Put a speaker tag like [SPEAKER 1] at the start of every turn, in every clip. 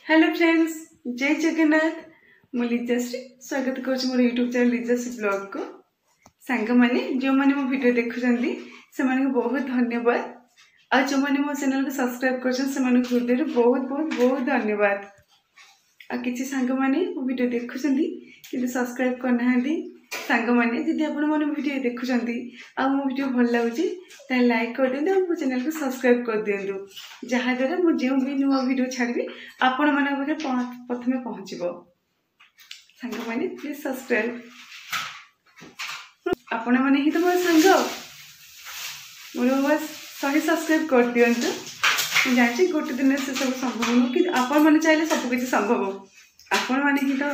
[SPEAKER 1] Hello friends, जय जगन्नाथ। मु लिजाश्री स्वागत करुँ मोर यूट्यूब चैनल लिजाश्री ब्लॉग को। सांग माने जो माने मो वीडियो देखुछंती से माने को बहुत धन्यवाद। आ जो माने मो चैनल को सब्सक्राइब करछन से माने हृदय बहुत बहुत बहुत धन्यवाद। आ किछि सांग माने मो वीडियो देखुछंती किंतु सब्सक्राइब करनाहांती सांग माने जदि आपण माने वीडियो देखुछंती आ मो वीडियो भल लागुची त लाइक कर दियंतु और मो चैनल को सब्सक्राइब कर दियंतु जहा द्वारा मो जे भी नुवा वीडियो छाड़बी आपण माने पाखे प्रथमे पहुंचबो। सांग माने प्लीज सब्सक्राइब। आपण माने ही तो मोर सांग मोर बस 100 सब्सक्राइब कर दियंतु। मैं जानछि गोटे दिन से सब संभव न कि आपण माने चाहिले सब कुछ संभव। आपण माने ही तो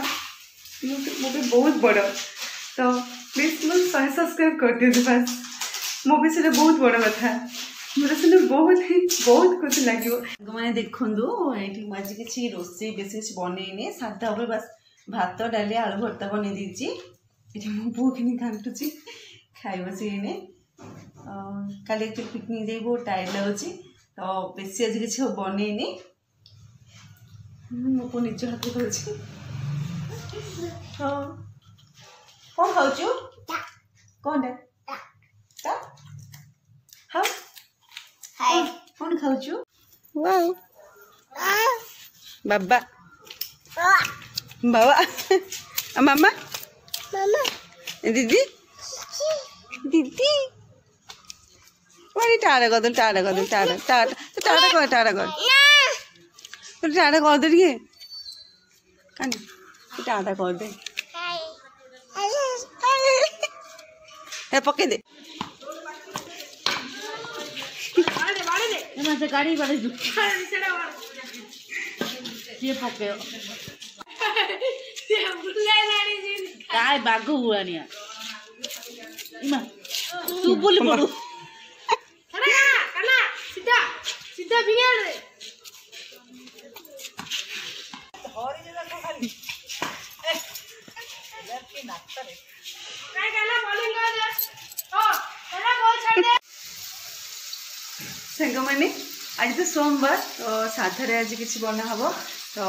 [SPEAKER 1] मोटे बहुत बड़ तो प्लीज मोर 100 सब्सक्राइब कर दियंतु बस। मो भी से बहुत बड़ कथा मोर से बहुत खुशी लगे। मैंने देखु ये आज किसी रोसे बेस किसी बनईनी साधा उपर बस भात डाली आलू भर्ता बन ये मो बो कि घाटुची खाई बसने काली एक्चुअली पिकनिक जाए बहुत टायर्ड लगुच तो बेस आज किसी बनईनी मो को निज हाथ कर कौन खाऊ कौन हाँ कौन खाऊ बाबा बाबा मामा दीदी दीदी बड़ी टाड़ा कर दो टाड़ा कर दो टाड़ा टाड़ा टाड़ा कर टाड़ा कर तो टाड़ा कर दे टे टाड़ा कर दे पके दे गाड़ी बाड़े ये पके काय बाग हुआनिया तू बोली पड़ू सीधा सीधा बिगाड़ दे सांग मैंने आज तो सोमवार तो साधारे आज किसी बना हम तो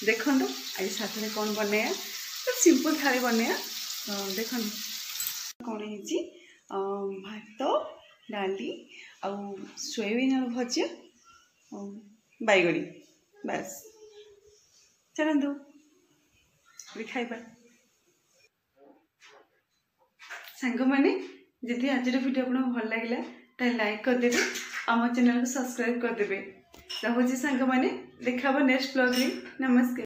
[SPEAKER 1] देखु आज साधारे कौन बनया तो सिंपल थाली बनया तो देखु कौन है भात डाली आ सोयाबीन आलू भजा बैगणी बस चलतु खाइबा। सांग मैंने जदि आज वीडियो आपको भल लगे तो लाइक करदेवे आम चैनल को सब्सक्राइब करदेवे। रहुची सांग मैंने देखा नेक्स्ट ब्लॉग रे। नमस्कार।